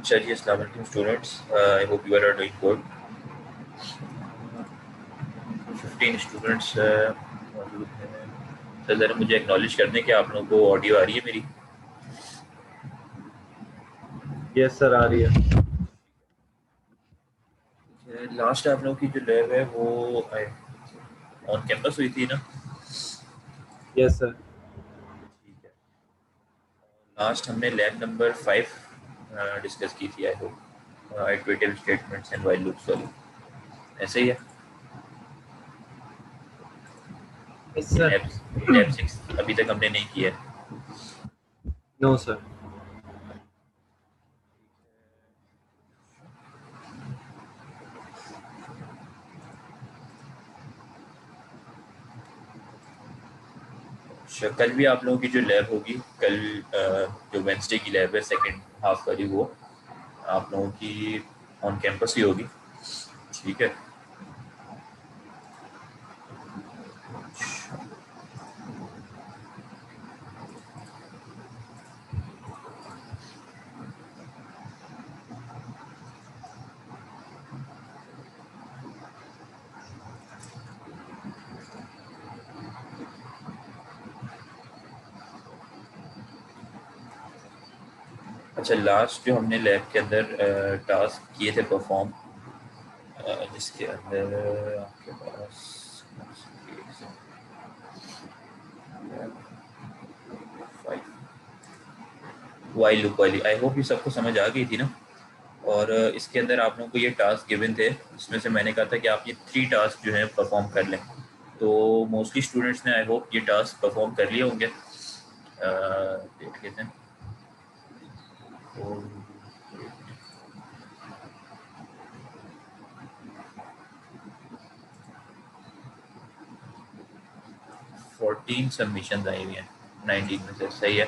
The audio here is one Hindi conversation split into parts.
अच्छा जी, अस्सलाम वालेकुम students, I hope you are doing good. 15 students मौजूद हैं। सर ज़रा मुझे एक्नॉलेज कर दें कि आप लोगों को ऑडियो आ रही है मेरी। यस सर, आ रही है। लास्ट आप लोगों की जो लैब है वो ऑन कैंपस हुई थी ना? Yes sir. ठीक है। लास्ट हमने लैब नंबर 5 डिस्कस की थी, I hope iterative statements and while loops वाली। ऐसे ही है। यस ये सर। लैब 6 अभी तक हमने नहीं किया है। No sir. अच्छा, कल भी आप लोगों की जो लैब होगी, कल जो वेंसडे की लैब है सेकेंड हाफ वाली, वो आप लोगों की ऑन कैंपस ही होगी। ठीक है। अच्छा, लास्ट जो हमने लैब के अंदर टास्क किए थे परफॉर्म, जिसके अंदर आपके पास वाइल लूप वाली, आई होप ये सबको समझ आ गई थी ना। और इसके अंदर आप लोगों को ये टास्क गिवन थे, जिसमें से मैंने कहा था कि आप ये 3 टास्क जो है परफॉर्म कर लें। तो मोस्टली स्टूडेंट्स ने आई होप ये टास्क परफॉर्म कर लिए होंगे। देख लेते हैं। तो 14 सबमिशन आई हुई हैं 19 में से, सही है।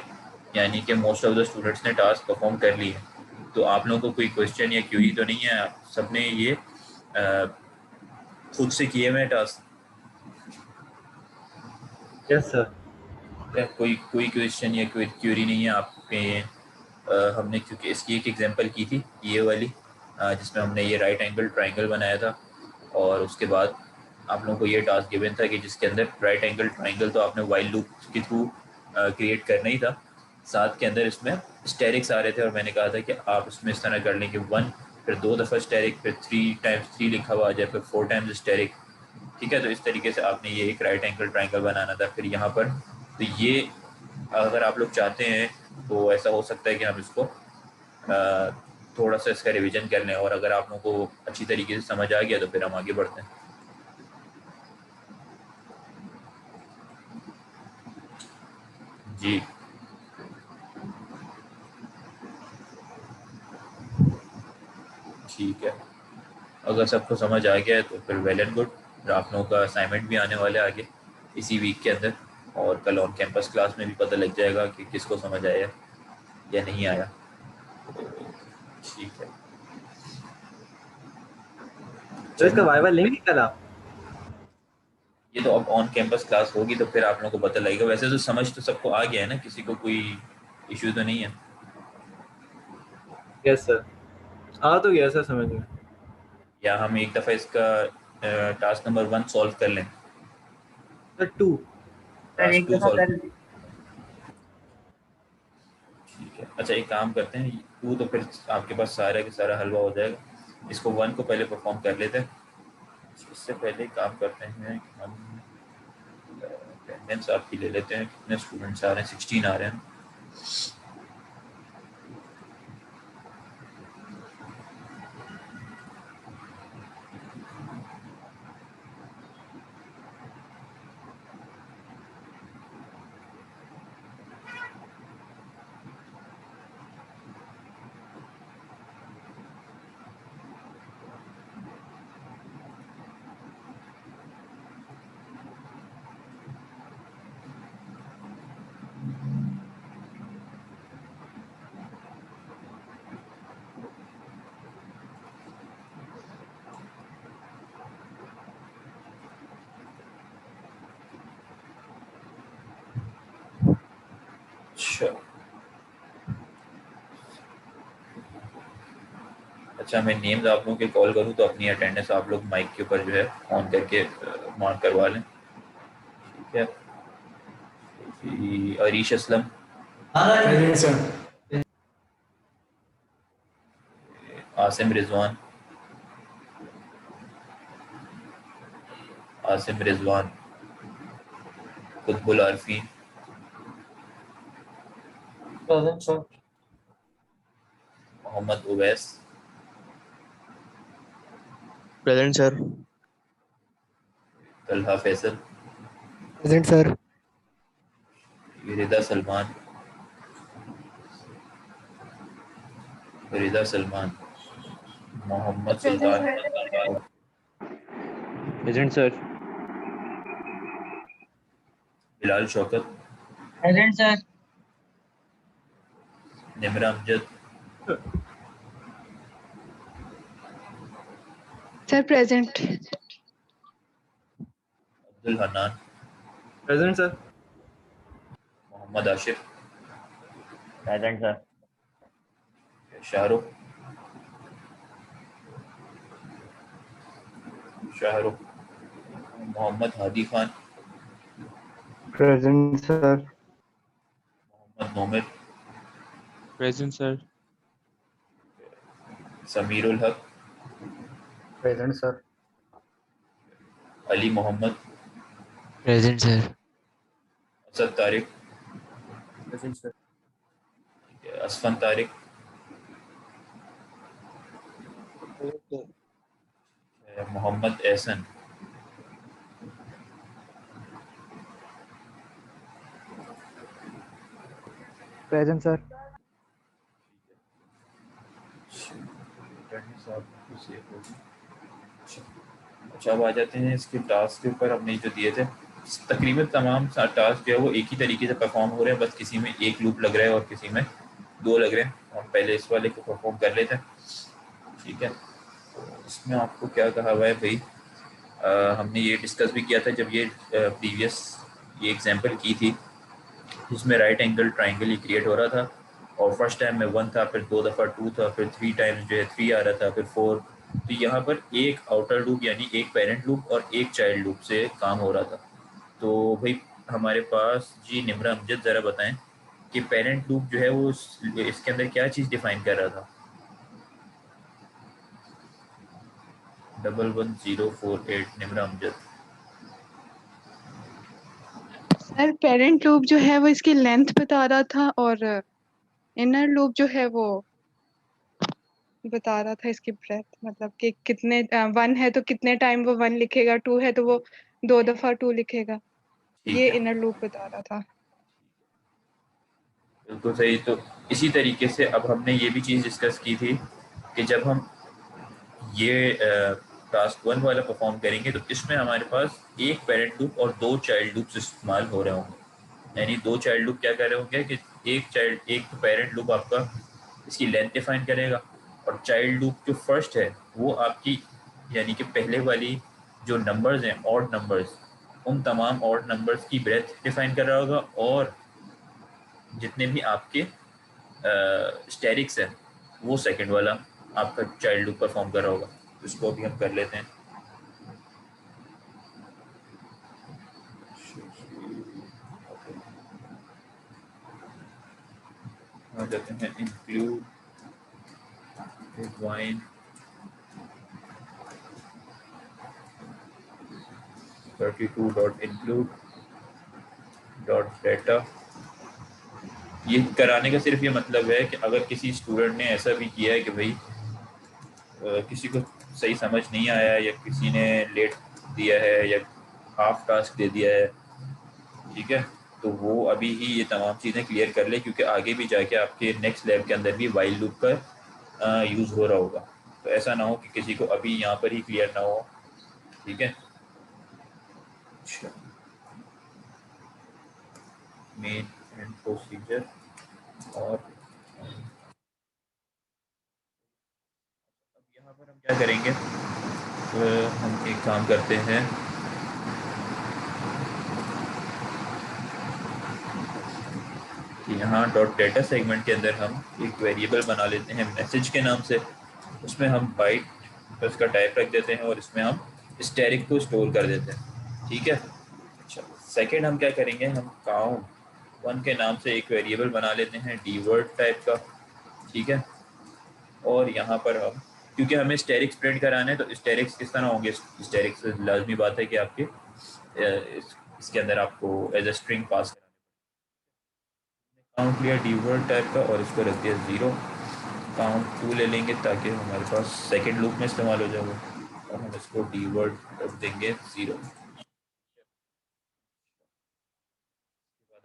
यानी कि मोस्ट ऑफ द स्टूडेंट्स ने टास्क परफॉर्म कर लिए हैं। तो आप लोगों को कोई क्वेश्चन या क्यूरी तो नहीं है? सबने ये खुद से किए हुए टास्क? Yes sir. कोई कोई क्वेश्चन या कोई क्यूरी नहीं है आपके? हमने क्योंकि इसकी एक एग्जांपल की थी ये वाली, जिसमें हमने ये राइट एंगल ट्रायंगल बनाया था। और उसके बाद आप लोगों को ये टास्क गिवन था कि जिसके अंदर राइट एंगल ट्रायंगल तो आपने वाइल लूप के थ्रू क्रिएट करना ही था। साथ के अंदर इसमें स्टेरिक्स आ रहे थे और मैंने कहा था कि आप इसमें इस तरह कर लें कि 1, फिर 2 दफ़ा स्टेरिक, फिर 3 टाइम्स 3 लिखा हुआ आ जाए, फिर 4 टाइम्स स्टेरिक। ठीक है। तो इस तरीके से आपने ये एक राइट एंगल ट्रायंगल बनाना था। फिर यहाँ पर तो ये अगर आप लोग चाहते हैं तो ऐसा हो सकता है कि हम इसको थोड़ा सा इसका रिवीजन कर लें, और अगर आप लोगों को अच्छी तरीके से समझ आ गया तो फिर हम आगे बढ़ते हैं। जी ठीक है। अगर सबको समझ आ गया है तो फिर वेल एंड गुड। आप लोगों का असाइनमेंट भी आने वाला है आगे इसी वीक के अंदर, और कल ऑन कैंपस क्लास में भी पता लग जाएगा कि किसको समझ आया या नहीं आया। ठीक है। तो इसका चलो, वाइवा लेंगे कल आप? ये तो अब ऑन कैंपस क्लास होगी तो फिर आप लोगों को पता लगेगा। वैसे तो समझ तो सबको आ गया है ना, किसी को कोई इश्यू तो नहीं है? यस सर, आ तो गया सर समझ में। या हम एक दफ़ा इसका टास्क नंबर 1 सॉल्व कर लें? सर 2। सर टास्क एक 2 दफा सॉल्व। कर। ठीक है। अच्छा, एक काम करते हैं, 2 तो फिर आपके पास सारा का सारा हलवा हो जाएगा। इसको 1 को पहले परफॉर्म कर लेते हैं। इससे पहले काम करते हैं कि हम अटेंडेंस आपकी ले लेते हैं। कितने स्टूडेंट्स आ रहे हैं? 16 आ रहे हैं। अच्छा, अच्छा, मैं नेम्स आप लोगों के कॉल करूँ तो अपनी अटेंडेंस आप लोग माइक के ऊपर जो है ऑन करके मार्क करवा लें, ठीक है। Arish Aslam, present sir. Asim Rizwan, Asim Rizwan, Qutubul Arfeen, present sir. Mohammad Uvais, present sir. Talha Faisal, present sir. Rida Salman, Rida Salman, Mohammad Sultan, present sir. Bilal Shaukat, present sir. Nimra Amjad, sir present. Abdul Hannan, present sir. Mohammad Ashif, present sir. Shahrukh, Shahrukh, Mohammad Hadi Khan, present sir. Mohammad Nomir, present sir. Samirul Haq, present sir. Ali Mohammad, present sir. Asad Tariq, present sir. Asfan Tariq, Mohammad Ehsan, present sir. अच्छा, अब आ जाते हैं इसके टास्क के ऊपर। हमने जो दिए थे तकरीबन तमाम टास्क जो है वो एक ही तरीके से परफॉर्म हो रहे हैं, बस किसी में एक लूप लग रहा है और किसी में दो लग रहे हैं। हम पहले इस वाले को परफॉर्म कर लेते हैं, ठीक है। तो इसमें आपको क्या कहा हुआ है भाई, हमने ये डिस्कस भी किया था जब ये प्रीवियस ये एग्जांपल की थी, जिसमें राइट एंगल ट्राइंगल ही क्रिएट हो रहा था और फर्स्ट टाइम में 1 था, फिर 2 दफ़ा 2 था, फिर 3 टाइम्स जो है 3 आ रहा था, फिर 4। तो यहाँ पर एक आउटर लूप यानी एक पेरेंट लूप और एक चाइल्ड लूप से काम हो रहा था। तो भाई हमारे पास जी निमरा अमजद ज़रा बताएं कि पेरेंट लूप जो है वो इसके अंदर क्या चीज़ डिफाइन कर रहा था। 11048 Nimra Amjad. Sir parent loop जो है वो इसकी लेंथ बता रहा था और इनर लूप जो है वो बता रहा था इसकी ब्रेथ, मतलब कि कितने 1 है तो कितने टाइम वो 1 लिखेगा, 2 है तो वो 2 दफा 2 लिखेगा। ठीक ये है, इनर लूप बता रहा था। बिल्कुल सही। तो इसी तरीके से अब हमने ये भी चीज़ डिस्कस की थी कि जब हम ये टास्क 1 वाला परफॉर्म करेंगे तो इसमें हमारे पास एक पेरेंट लूप और 2 चाइल्ड लूप्स इस्तेमाल हो रहे होंगे। यानी 2 चाइल्ड लूप क्या कर रहे होंगे कि एक तो पेरेंट लूप आपका इसकी लेंथ डिफाइन करेगा और चाइल्ड लूप जो फर्स्ट है वो आपकी यानी कि पहले वाली जो नंबर्स हैं ऑड नंबर्स, उन तमाम ऑड नंबर्स की ब्रेथ डिफाइन कर रहा होगा और जितने भी आपके स्टेरिक्स हैं वो सेकंड वाला आपका चाइल्ड लूप परफॉर्म कर रहा होगा। तो इसको अभी हम कर लेते हैं। आ जाते हैं include divine 32 dot include dot data. ये कराने का सिर्फ ये मतलब है कि अगर किसी स्टूडेंट ने ऐसा भी किया है कि भाई किसी को सही समझ नहीं आया या किसी ने लेट दिया है या हाफ टास्क दे दिया है, ठीक है, तो वो अभी ही ये तमाम चीज़ें क्लियर कर ले, क्योंकि आगे भी जाके आपके नेक्स्ट लैब के अंदर भी वाइल लूप का यूज़ हो रहा होगा। तो ऐसा ना हो कि किसी को अभी यहाँ पर ही क्लियर ना हो, ठीक है। अच्छा, मेन एंड प्रोसीजर। और अब यहाँ पर हम क्या करेंगे, तो हम एक काम करते हैं, यहाँ डॉट डेटा सेगमेंट के अंदर हम एक वेरिएबल बना लेते हैं मैसेज के नाम से। उसमें हम बाइट पे उसका टाइप रख देते हैं और इसमें हम स्टैरिक को स्टोर कर देते हैं, ठीक है। अच्छा, सेकेंड हम क्या करेंगे, हम काउंट वन के नाम से एक वेरिएबल बना लेते हैं डी वर्ड टाइप का, ठीक है। और यहाँ पर हम, क्योंकि हमें स्टेरिक्स प्रिंट कराना है, तो स्टेरिक्स किस तरह होंगे, स्टेरिक्स लाजमी बात है कि आपके इसके अंदर आपको एज अ स्ट्रिंग पास कराना है। काउंट लिया डी वर्ड टाइप का और इसको रख दिया 0, काउंट 2 ले लेंगे ताकि हमारे पास सेकेंड लूप में इस्तेमाल हो जाएगा, और हम इसको डी वर्ड रख देंगे 0।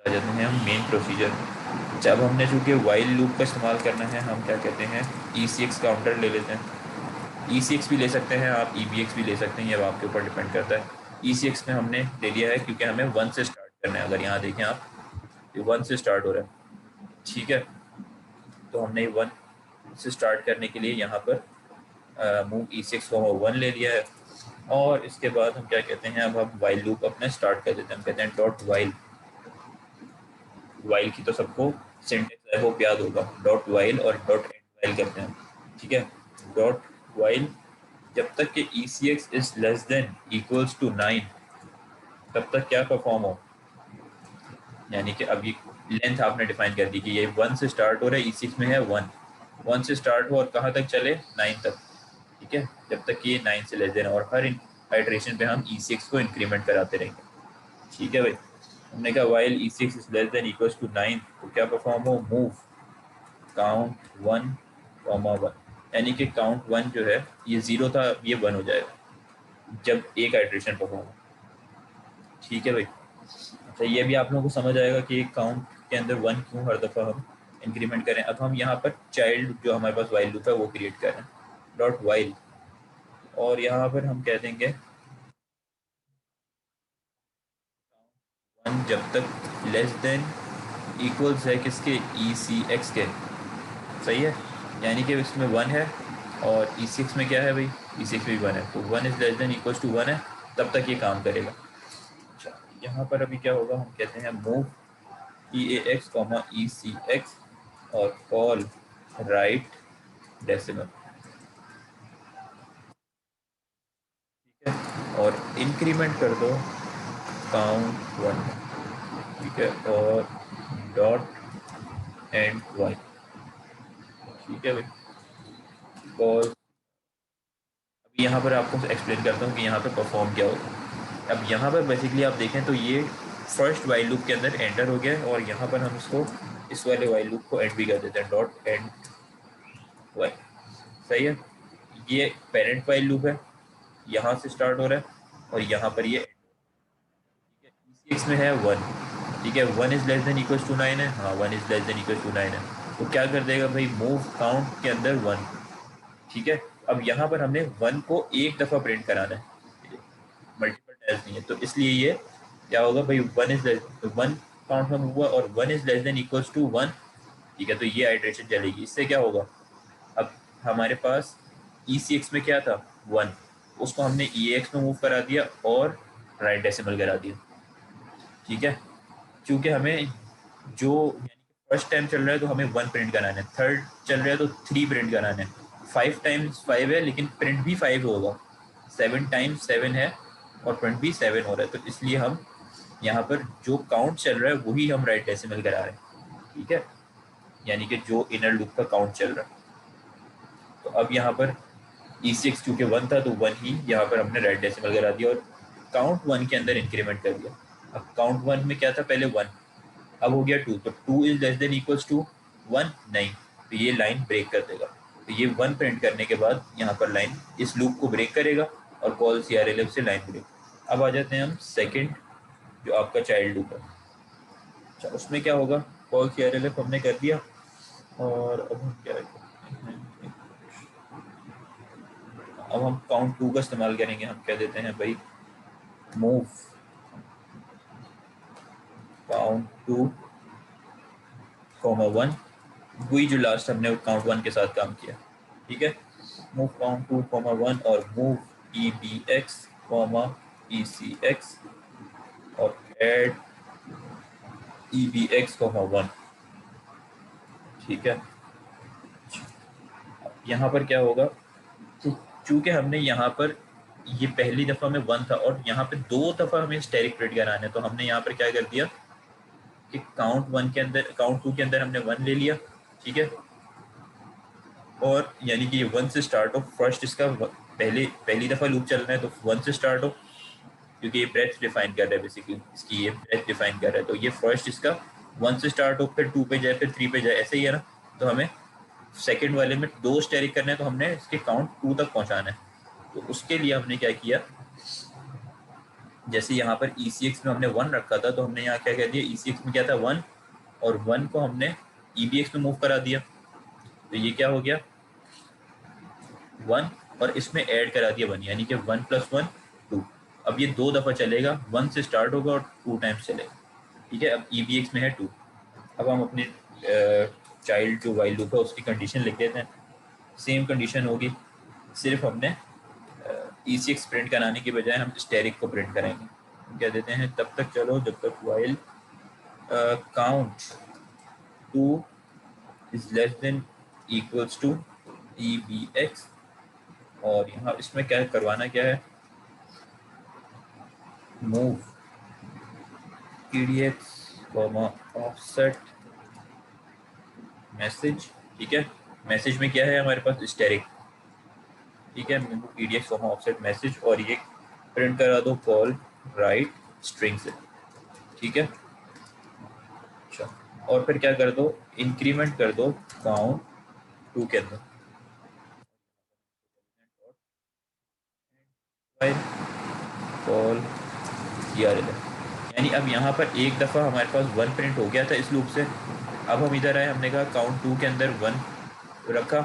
आ जाते हैं हम मेन प्रोसीजर। जब हमने चूँकि वाइल लूप का इस्तेमाल करना है, हम क्या कहते हैं ECX काउंटर ले लेते हैं। ECX भी ले सकते हैं आप, EBX भी ले सकते हैं, ये अब आपके ऊपर डिपेंड करता है। ECX में हमने ले लिया है क्योंकि हमें 1 से स्टार्ट करना है। अगर यहाँ देखें आप, ये 1 से स्टार्ट हो रहा है, ठीक है। तो हमने 1 से स्टार्ट करने के लिए यहाँ पर मूव ECX को 1 ले लिया है। और इसके बाद हम क्या कहते हैं, अब हम वाइल लूप अपना स्टार्ट कर देते हैं। हम कहते हैं डॉट वाइल, वाइल की तो सबको सिंटेक्स है वो याद होगा, डॉट वाइल और डॉट एंड वाइल करते हैं, ठीक है। डॉट वाइल जब तक कि ECX is less than equals to 9 तब तक क्या परफॉर्म हो, यानी कि अब ये लेंथ आपने डिफाइन कर दी कि ये 1 से स्टार्ट हो रहा है, ECX में है 1 से स्टार्ट हो और कहाँ तक चले 9 तक, ठीक है। जब तक कि ये 9 से लेस देन, और हर आइट्रेशन पे हम ECX को इंक्रीमेंट कराते रहेंगे, ठीक है भाई। हमने कहा while ECX is less than equals to 9 तो क्या परफॉर्म हो, मूव काउंट 1, 1, यानी कि काउंट 1 जो है ये 0 था, ये 1 हो जाएगा जब एक आइट्रेशन परफॉर्म हो, ठीक है भाई। अच्छा, ये भी आप लोगों को समझ आएगा कि एक काउंट के अंदर 1 क्यों हर दफ़ा हम इंक्रीमेंट करें। अब हम यहाँ पर चाइल्ड जो हमारे पास वाइल लूप है वो क्रिएट करें, डॉट वाइल, और यहाँ पर हम कह देंगे 1 जब तक लेस देन इक्वल्स है किसके, ECX के, सही है। यानी कि इसमें 1 है और ECX में क्या है भाई, ECX में भी 1 है, तो 1 is less than equals to 1 है, तब तक ये काम करेगा। अच्छा, यहाँ पर अभी क्या होगा, हम कहते हैं मूव EAX, ECX और कॉल राइट डेसिमल, ठीक है। और इंक्रीमेंट कर दो काउंट 1, ठीक है, और डॉट एंड वाई, ठीक है भाई। कॉल, अभी यहाँ पर आपको एक्सप्लेन करता हूँ कि यहाँ पर परफॉर्म क्या होगा। अब यहाँ पर बेसिकली आप देखें तो ये फर्स्ट वाइल लूप के अंदर एंटर हो गया है, और यहाँ पर हम इसको इस वाले वाइल लूप को एंड भी कर देते हैं, डॉट एंड वाई, सही है। ये पेरेंट वाइल लूप है, यहाँ से स्टार्ट हो रहा है और यहाँ पर ये, ठीक है। ECX में है 1, ठीक है, 1 is less than equals to 9 है, हाँ 1 is less than equals to 9 है, तो क्या कर देगा भाई, मूव काउंट के अंदर 1, ठीक है। अब यहाँ पर हमने 1 को एक दफ़ा प्रिंट कराना है, मल्टीपल टाइम्स नहीं है, तो इसलिए ये क्या होगा भाई, 1 काउंट में हुआ और 1 is less than equals to 1, ठीक है। तो ये आइट्रेशन चलेगी, इससे क्या होगा, अब हमारे पास ECX में क्या था 1, उसको हमने EAX में मूव करा दिया और राइट डेसिमल करा दिया, ठीक है। क्योंकि हमें जो यानी कि फर्स्ट टाइम चल रहा है तो हमें 1 प्रिंट कराना है, थर्ड चल रहा है तो 3 प्रिंट कराना है, 5 टाइम्स 5 है लेकिन प्रिंट भी 5 होगा, 7 टाइम्स 7 है और प्रिंट भी 7 हो रहा है, तो इसलिए हम यहाँ पर जो काउंट चल रहा है वही हम राइट डेसिमल करा रहे हैं, ठीक है। यानी कि जो इनर लूप का काउंट चल रहा है, तो अब यहाँ पर ECX चूँकि 1 था तो 1 ही यहाँ पर हमने राइट डेसिमल करा दिया और काउंट 1 के अंदर इंक्रीमेंट कर दिया। अब काउंट 1 में क्या था, पहले 1, अब हो गया 2, तो 2 is less than equals to 1 नहीं, तो ये लाइन ब्रेक कर देगा, तो ये 1 प्रिंट करने के बाद यहाँ पर लाइन इस लूप को ब्रेक करेगा और कॉल CRLF से लाइन ब्रेक। अब आ जाते हैं हम सेकंड जो आपका चाइल्ड लूप है। अच्छा, उसमें क्या होगा, कॉल CRLF हमने कर दिया, और अब हम क्या करते हैं, अब हम काउंट 2 का इस्तेमाल करेंगे। हम कह देते हैं भाई मूव काउंट 2, 1, वही जो लास्ट हमने काउंट 1 के साथ काम किया, ठीक है। मूव काउंट 2, 1 और मूव EBX, ECX और ऐड EBX, 1, ठीक है। यहाँ पर क्या होगा कि चूँकि हमने यहाँ पर ये पहली दफ़ा में 1 था और यहाँ पे 2 दफ़ा हमें स्टेरिक प्रिंट कराना है, तो हमने यहाँ पर क्या कर दिया कि काउंट 1 के अंदर, काउंट 2 के अंदर हमने 1 ले लिया, ठीक है, और यानी कि ये 1 से स्टार्ट हो। फर्स्ट इसका पहली दफ़ा लूप चल रहा है तो 1 से स्टार्ट हो, क्योंकि ये ब्रेथ डिफाइन कर रहा है, बेसिकली इसकी ये ब्रेथ डिफाइन कर रहा है। तो ये फर्स्ट इसका 1 से स्टार्ट हो, फिर 2 पे जाए, फिर 3 पे जाए, ऐसे ही है ना। तो हमें सेकंड वाले में 2 स्टेरिक करने हैं, तो हमने इसके काउंट 2 तक पहुंचाना है। तो उसके लिए हमने क्या किया, जैसे यहाँ पर ECX में हमने 1 रखा था, तो हमने यहाँ क्या कह दिया, ECX में क्या था 1, और 1 को हमने EBX में मूव करा दिया। तो ये क्या हो गया 1, और इसमें ऐड करा दिया 1, यानी कि 1 + 1 2। अब ये 2 दफ़ा चलेगा, 1 से स्टार्ट होगा और 2 टाइम्स चलेगा, ठीक है। अब EBX में है 2। अब हम अपने चाइल्ड जो वाइल लूप है उसकी कंडीशन लिख देते हैं। सेम कंडीशन होगी, सिर्फ हमने ECX प्रिंट कराने की बजाय हम स्टेरिक को प्रिंट करेंगे। हम क्या देते हैं, तब तक चलो जब तक while count 2 is less than equals to EBX, और यहाँ इसमें क्या करवाना क्या है, मूव EDX ऑफसेट मैसेज, ठीक है। मैसेज में क्या है हमारे पास स्टेरिक, ठीक है, मूव EDX ऑफसेट मैसेज, और ये प्रिंट करा दो कॉल राइट स्ट्रिंग से, ठीक है। अच्छा, और फिर क्या कर दो, इंक्रीमेंट कर दो काउंट 2 के अंदर, कॉल यानी अब यहाँ पर एक दफ़ा हमारे पास 1 प्रिंट हो गया था इस लूप से। अब हम इधर आए, हमने कहा काउंट 2 के अंदर 1 रखा,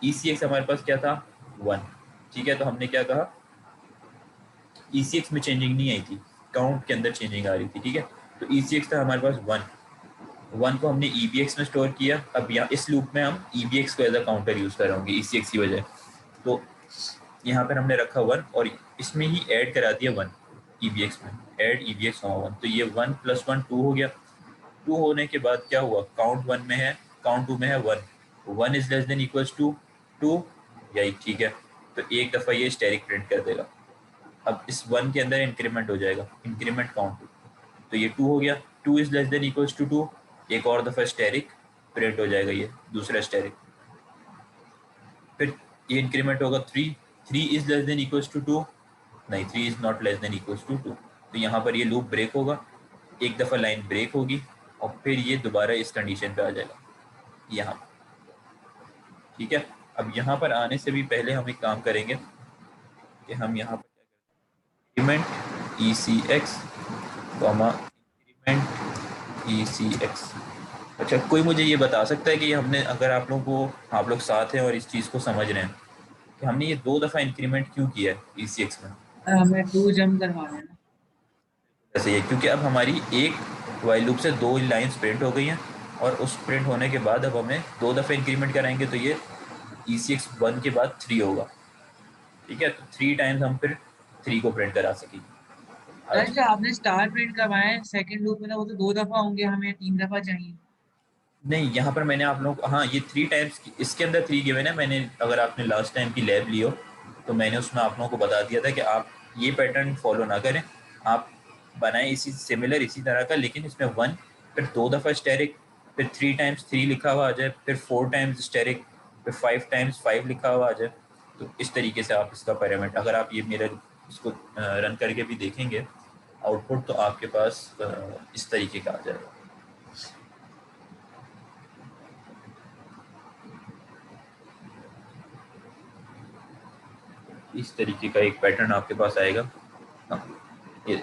ECX हमारे पास क्या था 1, ठीक है। तो हमने क्या कहा, ECX में चेंजिंग नहीं आई थी, काउंट के अंदर चेंजिंग आ रही थी, ठीक है। तो ECX था हमारे पास 1 को हमने EBX में स्टोर किया। अब यहाँ इस लूप में हम EBX को एज अ काउंटर यूज़ कर रहे होंगे ECX की वजह। तो यहाँ पर हमने रखा 1 और इसमें ही ऐड करा दिया 1 EBX में, ऐड EBX 1, तो ये 1 + 1 2 हो गया। 2 होने के बाद क्या हुआ, काउंट 1 में है, काउंट 2 में है 1 is less than equals to 2, यही ठीक है। तो एक दफ़ा ये स्टेरिक प्रिंट कर देगा। अब इस 1 के अंदर इंक्रीमेंट हो जाएगा, इंक्रीमेंट काउंट 2, तो ये 2 हो गया। 2 is less than equals to 2, एक और दफ़ा स्टेरिक प्रिंट हो जाएगा, ये दूसरा स्टेरिक। फिर ये इंक्रीमेंट होगा 3 is less than equals to 2, नहीं 3 is not less than equals to 2। तो यहाँ पर ये लूप ब्रेक होगा, एक दफ़ा लाइन ब्रेक होगी और फिर ये दोबारा इस कंडीशन पे आ जाएगा यहाँ, ठीक है। अब यहाँ पर आने से भी पहले हम एक काम करेंगे कि हम यहाँ पर क्या करेंगे, इंक्रीमेंट ECX, इंक्रीमेंट ECX। अच्छा, कोई मुझे ये बता सकता है कि हमने, अगर आप लोग साथ हैं और इस चीज़ को समझ रहे हैं कि हमने ये 2 दफ़ा इंक्रीमेंट क्यों किया है ECX में? हमें 2 जम करवाना है ना, ऐसे ही, क्योंकि अब हमारी एक वाइल लूप से 2 लाइंस प्रिंट हो गई हैं, और उस प्रिंट होने के बाद अब हमें 2 दफ़े इंक्रीमेंट कराएंगे, तो ये ECX 1 के बाद 3 होगा, ठीक है। तो 3 टाइम्स हम फिर 3 को प्रिंट करा सकेंगे। सर जो आपने स्टार प्रिंट करवाए हैं सेकंड लूप में, ना वो तो 2 दफा होंगे, हमें 3 दफा चाहिए। नहीं, यहाँ पर मैंने आप लोग, हाँ ये 3 टाइम्स, इसके अंदर 3 गिवन है। मैंने, अगर आपने लास्ट टाइम की लैब ली हो तो मैंने उसमें आप लोगों को बता दिया था कि आप ये पैटर्न फॉलो ना करें, आप बनाएं इसी सिमिलर इसी तरह का, लेकिन इसमें 1 फिर 2 दफ़ा स्टेरिक, फिर 3 टाइम्स 3 लिखा हुआ आ जाए, फिर 4 टाइम्स स्टेरिक, फिर 5 टाइम्स 5 लिखा हुआ आ जाए। तो इस तरीके से आप इसका पैरामीटर, अगर आप ये मेरा इसको रन करके भी देखेंगे आउटपुट, तो आपके पास इस तरीके का आ जाएगा। इस तरीके का एक पैटर्न आपके पास आएगा। ये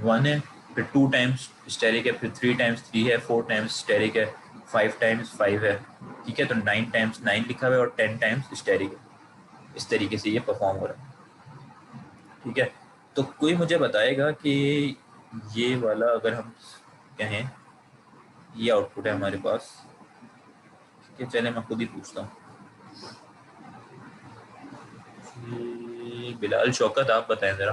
1 है, फिर 2 टाइम्स स्टेरिक है, फिर 3 टाइम्स 3 है, 4 टाइम्स स्टेरिक है, 5 टाइम्स 5 है, ठीक है। तो 9 टाइम्स 9 लिखा हुआ है और 10 टाइम्स स्टेरिक है। इस तरीके से ये परफॉर्म हो रहा है, ठीक है। तो कोई मुझे बताएगा कि ये वाला अगर हम कहें, ये आउटपुट है हमारे पास, ठीक है। चले मैं खुद ही पूछता हूँ, बिलाल शौकत आप बताएं ज़रा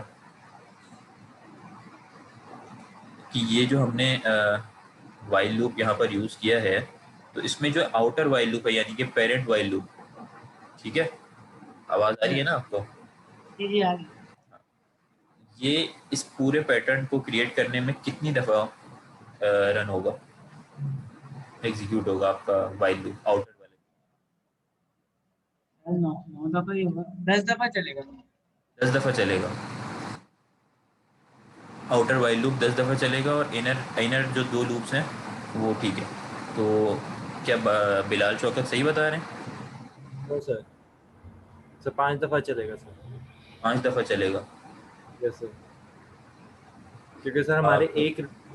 कि ये जो हमने वाइल लूप यहाँ पर यूज़ किया है, तो इसमें जो आउटर वाइल लूप है यानी कि पेरेंट वाइल लूप, ठीक है, आवाज आ रही है ना आपको? जी आ रही। ये इस पूरे पैटर्न को क्रिएट करने में कितनी दफा रन होगा, एग्जीक्यूट होगा आपका वाइल लूप आउटर वाले? 9 दफा ही होगा, 10 दफा चलेगा। 10 दफा चलेगा आउटर वाइल लूप, 10 दफा चलेगा, और इनर इनर जो 2 लूप्स हैं वो ठीक है। तो क्या बिलाल शौकत सही बता रहे हैं? नो सर, सर 5 दफा चलेगा सर। 5 दफा चलेगा। यस सर, क्योंकि सर हमारे आप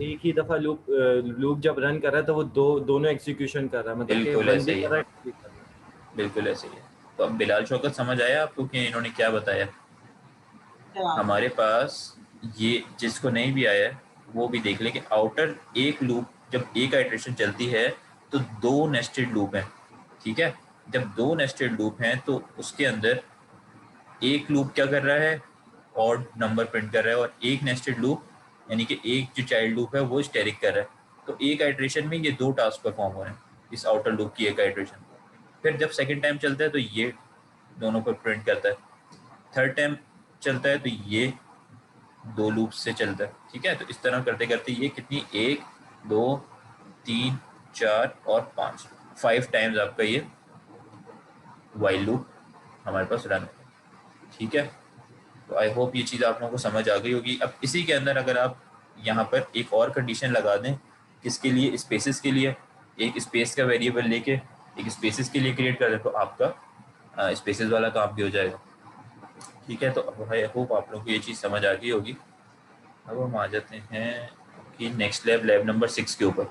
एक ही दफा लूप जब रन कर रहा है तो वो दोनों एग्जीक्यूशन कर रहा है, मतलब कि बिल्कुल वन ऐसे भी ही कर है, रहा है टू भी कर रहा है। बिल्कुल ऐसे ही है। तो अब बिलाल शौकत समझ आया आपको कि इन्होंने क्या बताया? जवाब हमारे पास ये जिसको नहीं भी आया है वो भी देख ले कि आउटर एक लूप जब एक आइट्रेशन चलती है तो 2 नेस्टेड लूप हैं, ठीक है। जब 2 नेस्टेड लूप हैं तो उसके अंदर एक लूप क्या कर रहा है, ऑड नंबर प्रिंट कर रहा है, और एक नेस्टेड लूप यानी कि एक जो चाइल्ड लूप है वो स्टेरिक कर रहा है। तो एक आइट्रेशन में ये 2 टास्क परफॉर्म हो रहे हैं इस आउटर लूप की एक आइट्रेशन। फिर जब सेकेंड टाइम चलता है तो ये दोनों पर प्रिंट करता है, थर्ड टाइम चलता है तो ये 2 लूप से चलता है, ठीक है। तो इस तरह करते करते ये कितनी, 1 2 3 4 और 5, 5 टाइम्स आपका ये वाइल लूप हमारे पास रन है, ठीक है। तो आई होप ये चीज़ आप लोगों को समझ आ गई होगी। अब इसी के अंदर अगर आप यहाँ पर एक और कंडीशन लगा दें, किसके लिए, स्पेसिस के लिए, एक स्पेस का वेरिएबल लेके एक स्पेसिस के लिए क्रिएट कर दें, तो आपका स्पेसिस वाला काम भी हो जाएगा, ठीक है। तो अब आई होप आप लोगों को ये चीज़ समझ आ गई होगी। अब हम आ जाते हैं कि नेक्स्ट लैब नंबर 6 के ऊपर,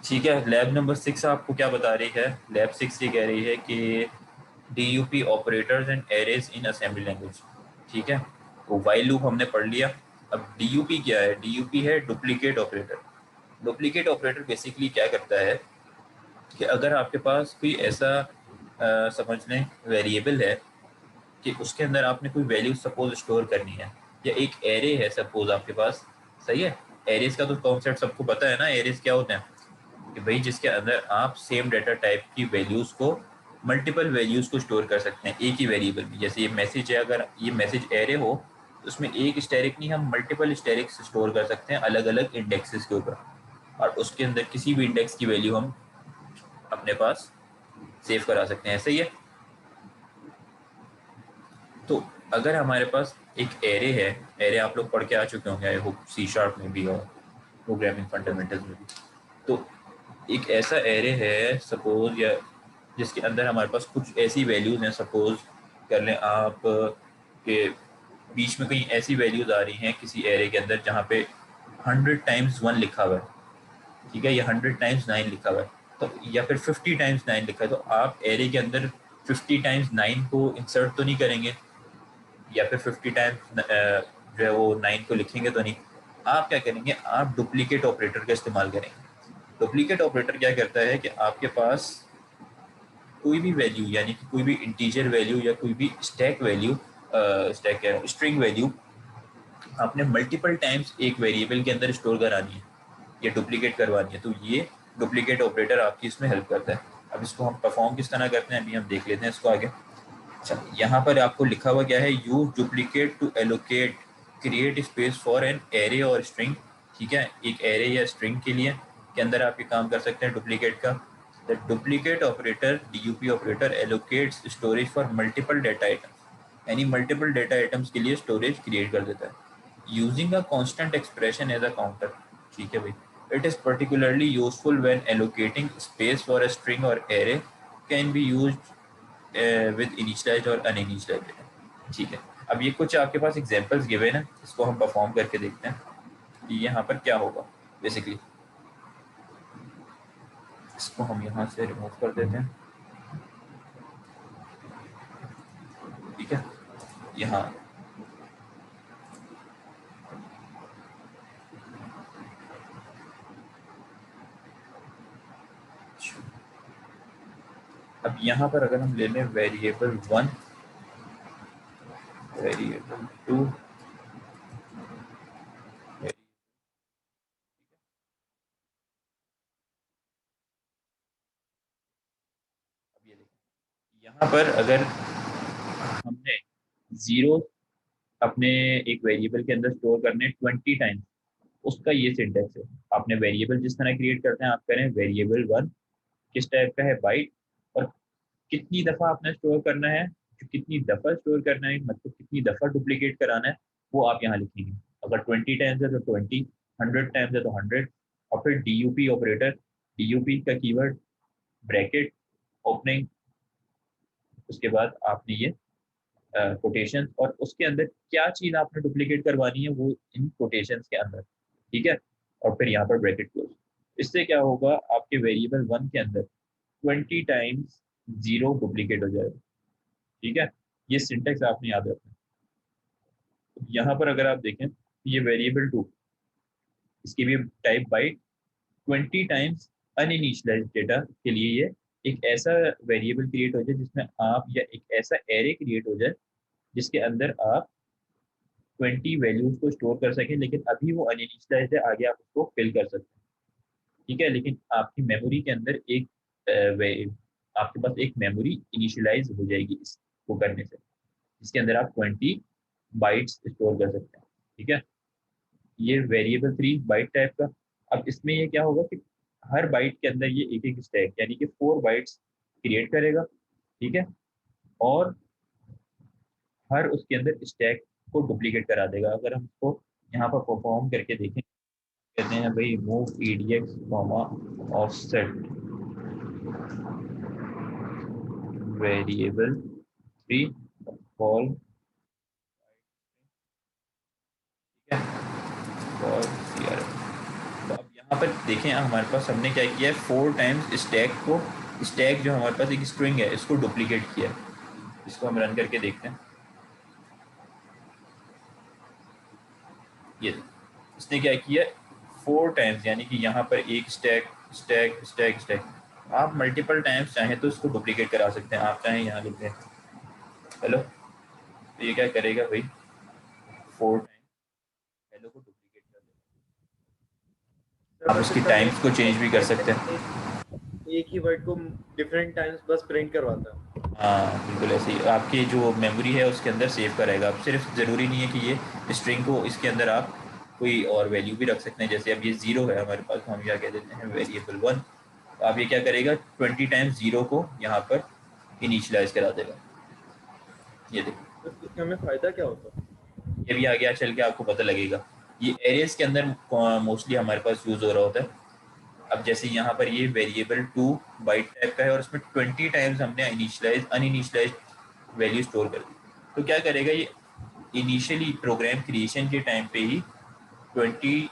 ठीक है। लैब नंबर 6 आपको क्या बता रही है? लैब 6 ये कह रही है कि DUP operators and arrays in assembly language, ठीक है। तो वाइल लूप हमने पढ़ लिया। अब DUP क्या है? DUP है duplicate operator. Duplicate operator basically क्या करता है कि अगर आपके पास कोई ऐसा समझ लें वेरिएबल है कि उसके अंदर आपने कोई वैल्यू सपोज स्टोर करनी है, या एक एरे है सपोज आपके पास, सही है। एरेज का तो कॉन्सेप्ट सबको पता है ना, एरेज क्या होते हैं कि भाई जिसके अंदर आप सेम डाटा टाइप की वैल्यूज़ को, मल्टीपल वैल्यूज़ को स्टोर कर सकते हैं एक ही वेरिएबल में। जैसे ये मैसेज है, अगर ये मैसेज एरे हो तो उसमें एक स्टैरिक नहीं, हम मल्टीपल स्टैरिक्स स्टोर कर सकते हैं अलग अलग इंडेक्सेस के ऊपर, और उसके अंदर किसी भी इंडेक्स की वैल्यू हम अपने पास सेव करा सकते हैं, ऐसे ही है। तो अगर हमारे पास एक एरे है, एरे आप लोग पढ़ के आ चुके होंगे आई होप, C# में भी और प्रोग्रामिंग फंडामेंटल्स में भी। तो एक ऐसा एरे है सपोज, या जिसके अंदर हमारे पास कुछ ऐसी वैल्यूज़ हैं, सपोज कर लें आप के बीच में कहीं ऐसी वैल्यूज़ आ रही हैं किसी एरे के अंदर जहाँ पे 100 टाइम्स 1 लिखा हुआ है, ठीक है, या 100 टाइम्स 9 लिखा हुआ है, तो या फिर 50 टाइम्स 9 लिखा है, तो आप एरे के अंदर 50 टाइम्स 9 को इंसर्ट तो नहीं करेंगे, या फिर 50 टाइम्स जो है वो 9 को लिखेंगे तो नहीं। आप क्या करेंगे, आप डुप्लीकेट ऑपरेटर का इस्तेमाल करेंगे। डुप्लीकेट ऑपरेटर क्या करता है कि आपके पास कोई भी वैल्यू, यानी कि कोई भी इंटीजर वैल्यू या कोई भी स्टैक वैल्यू, स्टैक कह रहा हूँ, स्ट्रिंग वैल्यू आपने मल्टीपल टाइम्स एक वेरिएबल के अंदर स्टोर करानी है या डुप्लीकेट करवानी है, तो ये डुप्लीकेट ऑपरेटर आपकी इसमें हेल्प करता है। अब इसको हम परफॉर्म किस तरह करते हैं अभी हम देख लेते हैं इसको आगे। अच्छा, यहाँ पर आपको लिखा हुआ क्या है, use duplicate to allocate create space for an array और स्ट्रिंग, ठीक है। एक एरे या स्ट्रिंग के लिए के अंदर आप ये काम कर सकते हैं डुप्लीकेट का। The duplicate operator DUP operator allocates storage for multiple data items, यानी मल्टीपल डाटा आइटम्स के लिए स्टोरेज क्रिएट कर देता है using a constant expression as a counter, ठीक है भाई। It is particularly useful when allocating space for a string or array, can be used with initialized और uninitialized data, ठीक है। अब ये कुछ आपके पास एग्जांपल्स गिवन है, इसको हम परफॉर्म करके देखते हैं कि यहाँ पर क्या होगा बेसिकली। इसको हम यहाँ से रिमूव कर देते हैं, ठीक है। यहाँ अब यहाँ पर अगर हम ले लें वेरिएबल 1, वेरिएबल 2, यहाँ पर अगर हमने जीरो अपने एक वेरिएबल के अंदर स्टोर करने 20 टाइम्स, उसका ये सिंटेक्स है। आपने वेरिएबल जिस तरह क्रिएट करते हैं, आप करें वेरिएबल 1 किस टाइप का है, बाइट, और कितनी दफ़ा आपने स्टोर करना है, कितनी दफ़ा स्टोर करना है, मतलब कितनी दफ़ा डुप्लीकेट कराना है, वो आप यहाँ लिखेंगे। अगर 20 टाइम्स है तो 20, 100 टाइम्स है तो 100, और फिर DUP ऑपरेटर, DUP का कीवर्ड, ब्रैकेट, ओपनिंग, उसके बाद आपने ये कोटेशन, और उसके अंदर क्या चीज़ आपने डुप्लीकेट करवानी है वो इन कोटेशन के अंदर, ठीक है, और फिर यहाँ पर ब्रैकेट क्लोज। इससे क्या होगा, आपके वेरिएबल 1 के अंदर 20 टाइम्स जीरो डुप्लीकेट हो जाएगा, ठीक है। ये सिंटेक्स आपने याद रखना है। यहाँ पर अगर आप देखें, ये वेरिएबल 2, इसकी भी टाइप बाइट, 20 टाइम्स अनइनिशियलाइज्ड डेटा के लिए ये एक ऐसा वेरिएबल क्रिएट हो जाए जिसमें आप, या एक ऐसा एरे क्रिएट हो जाए जिसके अंदर आप 20 वैल्यूज को स्टोर कर सकें, लेकिन अभी वो अनइनिशियलाइज्ड है, आगे आप उसको फिल कर सकते हैं, ठीक है। लेकिन आपकी मेमोरी के अंदर एक आपके पास एक मेमोरी इनिशियलाइज हो जाएगी इसको करने से, जिसके अंदर आप 20 बाइट्स स्टोर कर सकते हैं, ठीक है। ये वेरिएबल 3 बाइट टाइप का। अब इसमें ये क्या होगा कि हर बाइट के अंदर ये एक एक स्टैक, यानी कि 4 बाइट्स क्रिएट करेगा, ठीक है, और हर उसके अंदर स्टैक को डुप्लीकेट करा देगा। अगर हम इसको यहाँ पर परफॉर्म करके देखें, कहते हैं भाई move EDX offset variable 3 call, ठीक है, कॉल CRF। तो अब यहाँ पर देखें, हमारे पास हमने क्या किया है, 4 टाइम्स स्टैक को, स्टैक जो हमारे पास एक स्ट्रिंग है, इसको डुप्लीकेट किया है। इसको हम रन करके देखते हैं। ये इसने क्या किया, 4 टाइम्स, यानी कि यहाँ पर एक स्टैक स्टैक स्टैक स्टैक, आप मल्टीपल टाइम्स चाहें तो इसको डुप्लीकेट करा सकते हैं। आप चाहें यहाँ लिख दें हेलो, तो ये क्या करेगा भाई, 4 टाइम्स हेलो को डुप्लीकेट कर देगा। आप उसकी टाइम्स को चेंज भी कर सकते हैं। एक ही वर्ड को डिफरेंट टाइम्स बस प्रिंट करवाता है। हाँ बिल्कुल ऐसे ही, आपकी जो मेमोरी है उसके अंदर सेव करेगा। अब सिर्फ ज़रूरी नहीं है कि ये स्ट्रिंग को, इसके अंदर आप कोई और वैल्यू भी रख सकते हैं। जैसे अब ये 0 है हमारे पास, तो हम क्या कह देते हैं वेरिएबल 1, तो आप ये क्या करेगा, 20 टाइम्स 0 को यहाँ पर इनिशियलाइज करा देगा। ये देखो, तो इसमें हमें फ़ायदा क्या होता है? ये भी आगे चल के आपको पता लगेगा। ये एरेज के अंदर मोस्टली हमारे पास यूज़ हो रहा होता है। अब जैसे यहाँ पर ये वेरिएबल 2 बाइट टाइप का है, और उसमें 20 टाइम्स हमने अनइनिशियलाइज वैल्यू स्टोर कर दी, तो क्या करेगा ये, इनिशियली प्रोग्राम क्रिएशन के टाइम पे ही 20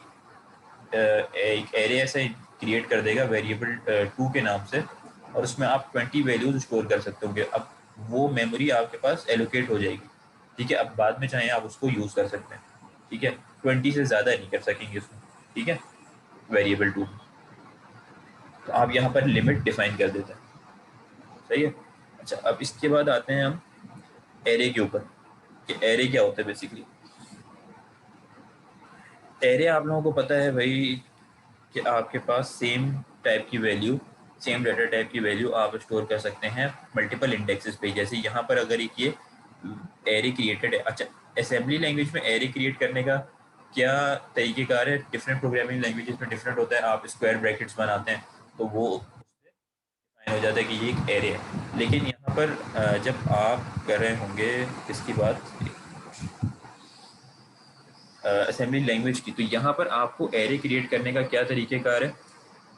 एक एरे ऐसा क्रिएट कर देगा वेरिएबल 2 के नाम से, और उसमें आप 20 वैल्यूज स्टोर कर सकते होंगे। अब वो मेमोरी आपके पास एलोकेट हो जाएगी, ठीक है। अब बाद में चाहें आप उसको यूज़ कर सकते हैं, ठीक है। 20 से ज़्यादा नहीं कर सकेंगे उसमें, ठीक है, वेरिएबल 2। तो आप यहाँ पर लिमिट डिफाइन कर देते हैं, सही है। अच्छा, अब इसके बाद आते हैं हम एरे के ऊपर कि एरे क्या होता है बेसिकली। एरे आप लोगों को पता है भाई कि आपके पास सेम टाइप की वैल्यू, सेम डाटा टाइप की वैल्यू आप स्टोर कर सकते हैं मल्टीपल इंडेक्सेस पे। जैसे यहाँ पर अगर एक ये एरे क्रिएटेड है, अच्छा असेंबली लैंग्वेज में एरे क्रिएट करने का क्या तरीक़ेकार है, डिफरेंट प्रोग्रामिंग लैंग्वेजेस में डिफरेंट होता है। आप स्क्वायर ब्रैकेट्स बनाते हैं तो वो हो जाता है कि ये एक एरे है। लेकिन यहाँ पर जब आप कर रहे होंगे इसकी बात असेंबली लैंग्वेज की, तो यहाँ पर आपको एरे क्रिएट करने का क्या तरीक़ेकार है।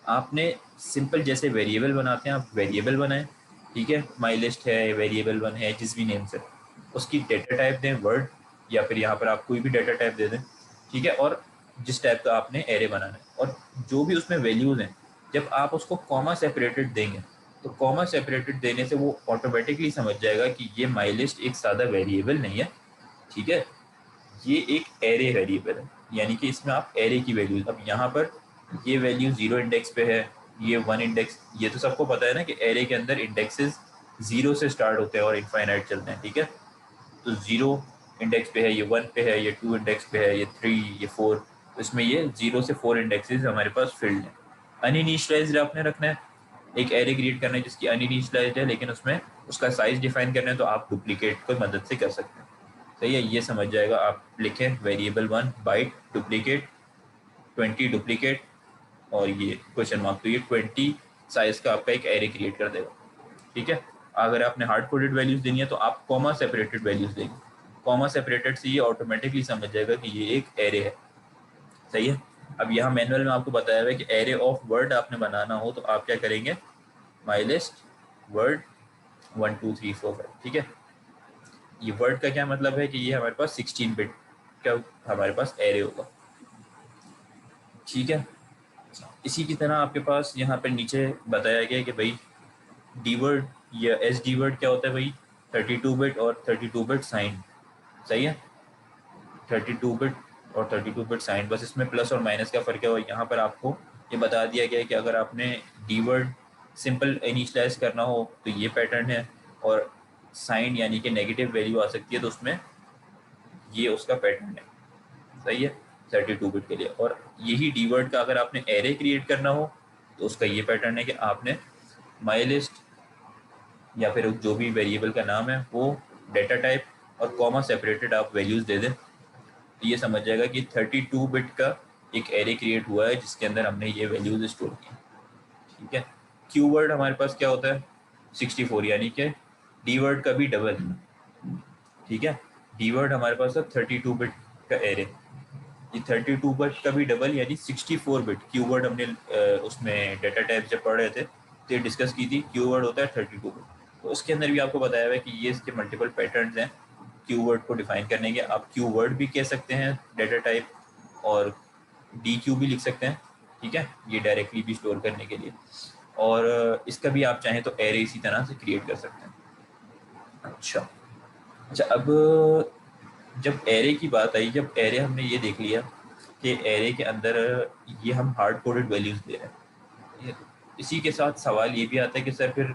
आपने सिंपल जैसे वेरिएबल बनाते हैं, आप वेरिएबल बनाएं, ठीक है, माई लिस्ट है, वेरिएबल 1 है, जिस भी नेम से, उसकी डेटा टाइप दें वर्ड, या फिर यहाँ पर आप कोई भी डेटा टाइप दे दें, ठीक है, और जिस टाइप का आपने एरे बनाना है, और जो भी उसमें वैल्यूज़ हैं, जब आप उसको कॉमा सेपरेटेड देंगे, तो कॉमा सेपरेटेड देने से वो ऑटोमेटिकली समझ जाएगा कि ये माई लिस्ट एक सादा वेरिएबल नहीं है, ठीक है, ये एक एरे वेरिएबल है, यानी कि इसमें आप एरे की वैल्यूज, अब यहाँ पर ये वैल्यू 0 इंडेक्स पे है, ये 1 इंडेक्स, ये तो सबको पता है ना कि एरे के अंदर इंडेक्सेस 0 से स्टार्ट होते हैं और इनफाइनाइट चलते हैं, ठीक है। तो 0 इंडेक्स पे है, ये 1 पे है, ये 2 इंडेक्स पे है, ये 3, ये 4, तो इसमें ये 0 से 4 इंडेक्सेस हमारे पास फील्ड है। अनइनिशियलाइज्ड आपने रखना है, एक एरे क्रिएट करना है जिसकी अनइनिशियलाइज्ड है लेकिन उसमें उसका साइज डिफाइन करना है, तो आप डुप्लीकेट को मदद से कर सकते हैं। सही है, ये समझ जाएगा। आप लिखें वेरिएबल 1 बाइट डुप्लीकेट 20 डुप्लीकेट और ये क्वेश्चन मार्क, तो ये 20 साइज का आपका एक एरे क्रिएट कर देगा। ठीक है, अगर आपने हार्ड कोडेड वैल्यूज देनी है तो आप कॉमा सेपरेटेड वैल्यूज देंगे। कॉमा सेपरेटेड से ये ऑटोमेटिकली समझ जाएगा कि ये एक एरे है। सही है, अब यहाँ मैनुअल में आपको बताया हुआ है कि एरे ऑफ वर्ड आपने बनाना हो तो आप क्या करेंगे, माई लिस्ट वर्ड 1 2 3 4 5। ठीक है, ये वर्ड का क्या मतलब है कि ये हमारे पास 16 बिट का हमारे पास एरे होगा। ठीक है, इसी की तरह आपके पास यहाँ पर नीचे बताया गया कि भाई डी वर्ड या एस डी वर्ड क्या होता है भाई, 32 बिट और 32 बिट साइन। सही है, 32 बिट और 32 बिट साइन, बस इसमें प्लस और माइनस का फ़र्क है। और यहाँ पर आपको ये बता दिया गया है कि अगर आपने डी वर्ड सिंपल इनिशियलाइज करना हो तो ये पैटर्न है, और साइन यानी कि नेगेटिव वैल्यू आ सकती है तो उसमें ये उसका पैटर्न है। सही है, 32 बिट के लिए। और यही डी वर्ड का अगर आपने एरे क्रिएट करना हो तो उसका ये पैटर्न है कि आपने माई लिस्ट या फिर जो भी वेरिएबल का नाम है वो डेटा टाइप और कॉमा सेपरेटेड आप वैल्यूज़ दे दें, तो ये समझ जाएगा कि 32 बिट का एक एरे क्रिएट हुआ है जिसके अंदर हमने ये वैल्यूज स्टोर की। ठीक है, क्यू वर्ड हमारे पास क्या होता है 64, यानी कि डी वर्ड का भी डबल। ठीक है, डी वर्ड हमारे पास है 32 बिट का एरे, ये 32 बिट का भी डबल यानी 64 बिट। क्यू वर्ड हमने उसमें डेटा टाइप जब पढ़ रहे थे तो ये डिस्कस की थी, क्यू वर्ड होता है 32 बिट। तो उसके अंदर भी आपको बताया हुआ है कि ये इसके मल्टीपल पैटर्न्स हैं क्यू वर्ड को डिफाइन करने के। आप क्यू वर्ड भी कह सकते हैं डेटा टाइप, और डी क्यू भी लिख सकते हैं। ठीक है, ये डायरेक्टली भी स्टोर करने के लिए, और इसका भी आप चाहें तो एरे इसी तरह से क्रिएट कर सकते हैं। अच्छा, अब जब एरे की बात आई, जब एरे हमने ये देख लिया कि एरे के अंदर ये हम हार्ड कोडेड वैल्यूज़ दे रहे हैं, इसी के साथ सवाल ये भी आता है कि सर फिर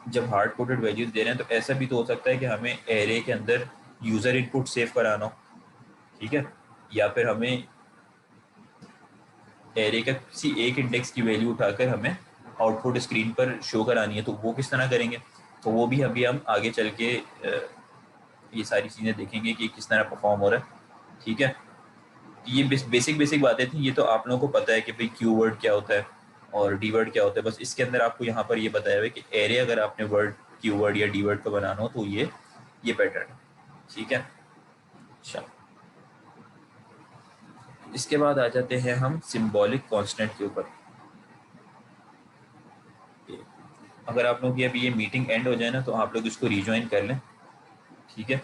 जब हार्ड कोडेड वैल्यूज दे रहे हैं तो ऐसा भी तो हो सकता है कि हमें एरे के अंदर यूज़र इनपुट सेव कराना हो। ठीक है, या फिर हमें एरे का किसी एक इंडेक्स की वैल्यू उठाकर हमें आउटपुट स्क्रीन पर शो करानी है, तो वो किस तरह करेंगे, तो वो भी अभी हम आगे चल के ये सारी चीज़ें देखेंगे कि किस तरह परफॉर्म हो रहा है। ठीक है, ये बेसिक बातें थी, ये तो आप लोगों को पता है कि भाई क्यू वर्ड क्या होता है और डी वर्ड क्या होता है। बस इसके अंदर आपको यहाँ पर ये बताया हुआ है कि एरे अगर आपने वर्ड क्यू वर्ड या डी वर्ड को बनाना हो तो ये पैटर्न है। ठीक है, अच्छा, इसके बाद आ जाते हैं हम सिंबॉलिक कांस्टेंट के ऊपर। अगर आप लोग की अभी ये मीटिंग एंड हो जाए ना तो आप लोग इसको रिज्वाइन कर लें। ठीक है,